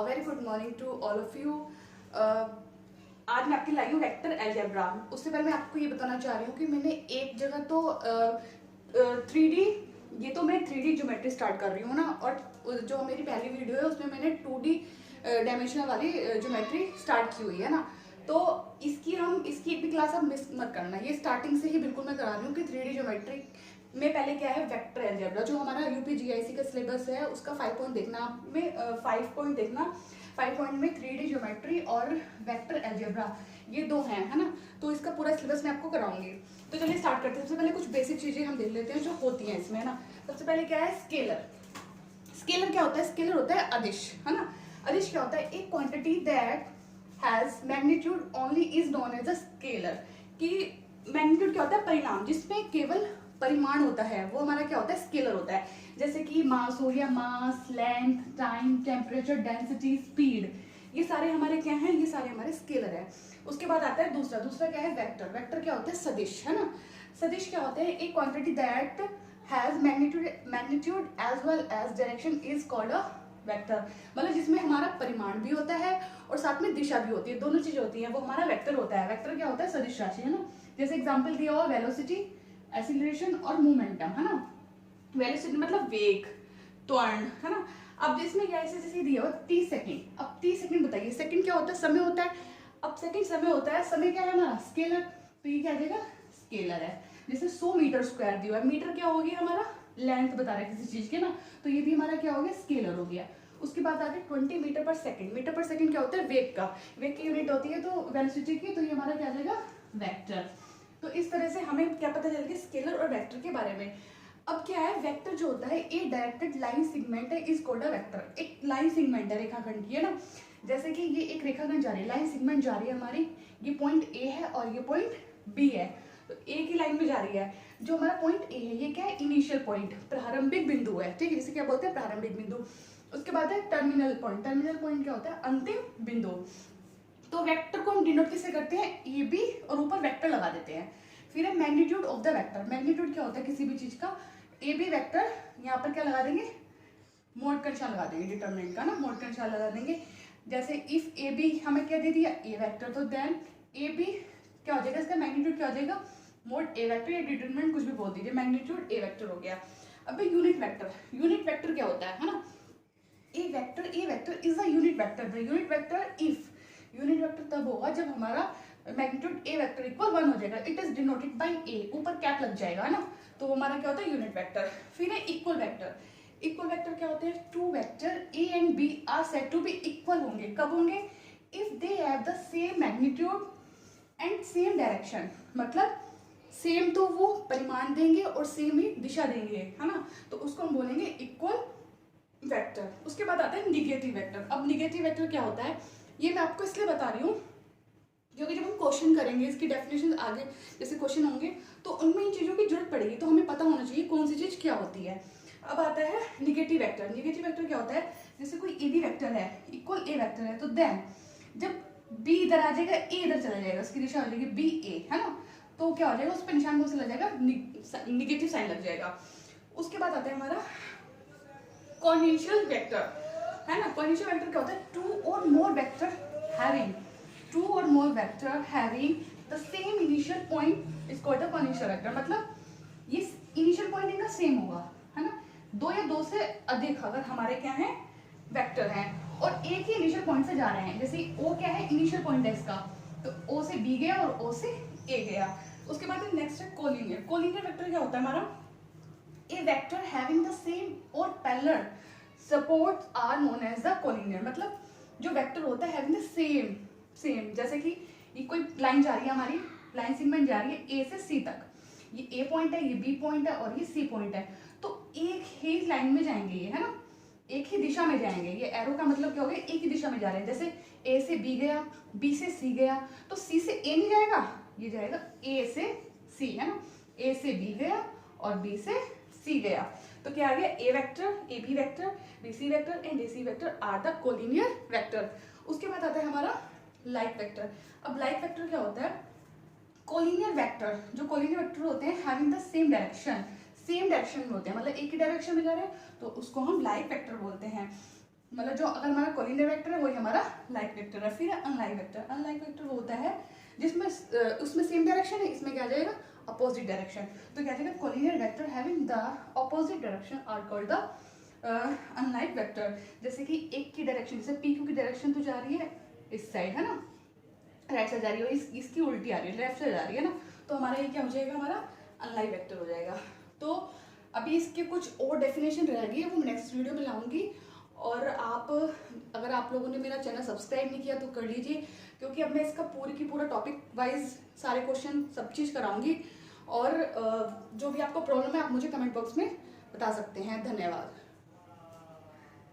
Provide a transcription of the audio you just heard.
Very good morning to all of you. आज मैं आपके लाई हूँ वेक्टर अलजेब्रा। उससे पहले मैं आपको ये बताना चाह रही हूँ कि मैंने एक जगह तो 3D, ये तो मैं 3D ज्योमेट्री स्टार्ट कर रही हूँ ना, और जो मेरी पहली वीडियो है उसमें मैंने 2D डायमेंशनल वाली ज्योमेट्री स्टार्ट की हुई है ना। तो इसकी एक भी क्लास आप मिस मत करना। ये स्टार्टिंग से ही बिल्कुल मैं करा रही हूँ कि 3D ज्योमेट्री में पहले क्या है, वेक्टर अलजेब्रा जो हमारा यूपीजीआईसी का सिलेबस है उसका 5 पॉइंट देखना में 5 पॉइंट देखना। 5 पॉइंट में 3D ज्योमेट्री और वेक्टर अलजेब्रा ये दो हैं, है ना। तो इसका पूरा सिलेबस मैं आपको कराऊंगी। तो चलिए स्टार्ट करते हैं। सबसे पहले कुछ बेसिक चीजें हम देख लेते हैं जो होती हैं इसमें, है ना। सबसे पहले क्या है, स्केलर। स्केलर क्या होता है? स्केलर होता है अदिश, है ना। अदिश क्या होता है? एक quantity that has magnitude only is known as a scalar. कि मैग्नीट्यूड क्या होता है? परिणाम, जिसमें केवल परिमाण होता है वो हमारा क्या होता है? स्केलर होता है। जैसे कि मास हो गया, mass, length, time, temperature, density, speed, ये सारे हमारे क्या हैं? ये सारे हमारे स्केलर है। उसके बाद आता है दूसरा क्या है? वेक्टर। वेक्टर क्या होता है? सदिश, है ना। सदिश क्या होते हैं? एक quantity that has magnitude as well as direction is called a vector. मतलब जिसमें हमारा परिमाण भी होता है और साथ में दिशा भी होती है, दोनों चीजें होती हैं, वो हमारा वेक्टर होता है। वेक्टर क्या होता है? सदिश राशि, है ना। जैसे एग्जांपल दिया हुआ वेलोसिटी, एक्सीलरेशन और मोमेंटम, है ना। वेलोसिटी मतलब वेग, त्वरण, है ना। अब इसमें क्या ऐसे जैसे दिया हुआ 30 सेकंड। अब 30 सेकंड बताइए, सेकंड क्या होता है? समय होता है। अब सेकंड समय होता है, समय क्या है हमारा? स्केलर। तो ये क्या आ जाएगा? स्केलर है। जैसे 100 मीटर स्क्वायर दिया है, मीटर क्या हो गया हमारा? लेंथ बता रहा है किसी चीज के ना, तो ये भी हमारा क्या हो गया? स्केलर हो गया। उसके बाद आगे 20 मीटर पर सेकंड। मीटर पर सेकंड क्या होता है? वेग का, वेग की यूनिट होती है तो वेलोसिटी की, तो ये हमारा क्या आ जाएगा? वेक्टर। तो इस तरह से हमें क्या पता चल गया स्केलर और वेक्टर के बारे में। अब क्या है, वेक्टर जो होता है ए डायरेक्टेड लाइन सेगमेंट है इज कॉल्ड अ वेक्टर। एक लाइन सेगमेंट है रेखाखंड की, है ना। जैसे कि ये एक रेखाखंड जा रही है, लाइन सेगमेंट जा रही है हमारी, ये पॉइंट ए है और ये पॉइंट बी है। तो ए की लाइन में जा रही है। जो हमारा पॉइंट ए है ये क्या है? इनिशियल पॉइंट, प्रारंभिक बिंदु है, ठीक है। इसे क्या बोलते हैं? प्रारंभिक बिंदु। उसके बाद है टर्मिनल पॉइंट। टर्मिनल पॉइंट क्या होता है? अंतिम बिंदु। तो वेक्टर को हम डिनोट किससे करते हैं? ए बी और ऊपर वेक्टर लगा देते हैं। फिर है magnitude of the vector. Magnitude क्या होता है किसी भी चीज का? ए बी वेक्टर, यहाँ पर क्या लगा देंगे? मोड का निशान लगा देंगे, डिटरमिनेंट का ना, मोड का निशान लगा देंगे। जैसे इफ ए बी हमें क्या दे दिया? ए वेक्टर, तो देन ए बी क्या हो जाएगा? इसका मैग्नीट्यूड क्या हो जाएगा? मोड ए वेक्टर या डिटरमिनेंट कुछ भी बोल दीजिए, मैग्नीट्यूड ए वेक्टर हो गया। अब यूनिट वेक्टर। यूनिट वेक्टर क्या होता है ना। A vector is a unit vector. The unit vector if, unit vector तब होगा जब हमारा मैग्नीट्यूड ए वेक्टर इक्वल 1 हो जाएगा। इट इज डिनोटेड बाय ए, ऊपर कैप लग जाएगा, है ना। तो हमारा क्या होता है? Unit vector. फिर है इक्वल वेक्टर। इक्वल वेक्टर क्या होते हैं? Two vector A and B are said to be equal होंगे। कब होंगे? If they have the same magnitude and same direction. मतलब सेम तो वो परिमाण देंगे और सेम ही दिशा देंगे, है ना। तो उसको हम बोलेंगे इक्वल वेक्टर। उसके बाद आता है निगेटिव वेक्टर। अब निगेटिव वेक्टर क्या होता है? ये मैं आपको इसलिए बता रही हूँ क्योंकि जब हम क्वेश्चन करेंगे, इसकी डेफिनेशन आगे जैसे क्वेश्चन होंगे तो उनमें इन चीज़ों की जरूरत पड़ेगी, तो हमें पता होना चाहिए कौन सी चीज़ क्या होती है। अब आता है निगेटिव वेक्टर। निगेटिव वेक्टर क्या होता है? जैसे कोई ए बी वेक्टर है इक्वल ए वेक्टर है, तो देन जब बी इधर आ जाएगा, ए इधर चला जाएगा, उसकी दिशा हो जाएगी बी ए, है ना। तो क्या हो जाएगा? उस पर निशान कौन सा लग जाएगा? निगेटिव साइन लग जाएगा। उसके बाद आता है हमारा कॉन्वेंशनल वेक्टर, है ना। कॉन्वेंशनल वेक्टर क्या होता है? To or more vector having, two or more vector having the same initial point is called the conventional vector. मतलब ये इनिशियल पॉइंट इनका सेम होगा, है ना। दो या दो से अधिक अगर हमारे क्या है? वेक्टर हैं और एक ही इनिशियल पॉइंट से जा रहे हैं। जैसे ओ क्या है? इनिशियल पॉइंट है इसका, तो ओ से बी गया और ओ से ए गया। उसके बाद नेक्स्ट है कोलिनियर। कोलिनियर वेक्टर क्या होता है हमारा? A vector having the same or parallel supports are known as the collinear। मतलब जो वेक्टर होता है having the same, जैसे कि ये कोई लाइन जा रही है हमारी, लाइन सेगमेंट जा रही है A से C तक, ये A पॉइंट है, ये B पॉइंट है और ये C पॉइंट है, तो एक ही लाइन में जाएंगे ये, है ना। एक ही दिशा में जाएंगे। ये एरो का मतलब क्या हो गया? एक ही दिशा में जा रहे हैं। जैसे A से B गया, B से C गया, तो C से A नहीं जाएगा, ये जाएगा A से C, है ना। A से B गया और B से C गया, तो क्या आ गया? A vector, A B vector, B C vector and D C vector are the collinear vector. उसके बाद आता है हमारा लाइक वेक्टर। अब लाइक वेक्टर क्या होता है? कोलिनियर वेक्टर, जो कोलिनियर वेक्टर होते हैं having the same direction, same direction में होते हैं, मतलब एक ही डायरेक्शन में जा रहे हैं, तो उसको हम लाइक वेक्टर बोलते हैं। मतलब जो अगर हमारा कोलिनियर वेक्टर है वही हमारा लाइक वेक्टर है। फिर अनलाइक वेक्टर, अनलाइक वेक्टर वो होता है जिसमें उसमें सेम डायरेक्शन है, इसमें क्या आ जाएगा अपोजिट डायरेक्शन। तो क्या जाएगा collinear vector having the opposite direction are called the unlike vector. जैसे कि एक की डायरेक्शन, जैसे पी क्यू की डायरेक्शन तो जा रही है इस साइड है ना, राइट साइड जा रही है, इसकी उल्टी आ रही है, लेफ्ट साइड जा रही है ना, तो हमारा ये क्या हो जाएगा हमारा अनलाइक वेक्टर हो जाएगा। तो अभी इसके कुछ और डेफिनेशन रह गई है, वो मैं नेक्स्ट वीडियो में लाऊंगी। और आप अगर आप लोगों ने मेरा चैनल सब्सक्राइब नहीं किया तो कर लीजिए, क्योंकि अब मैं इसका पूरी की पूरा टॉपिक वाइज सारे क्वेश्चन सब चीज़ कराऊंगी। और जो भी आपको प्रॉब्लम है आप मुझे कमेंट बॉक्स में बता सकते हैं। धन्यवाद।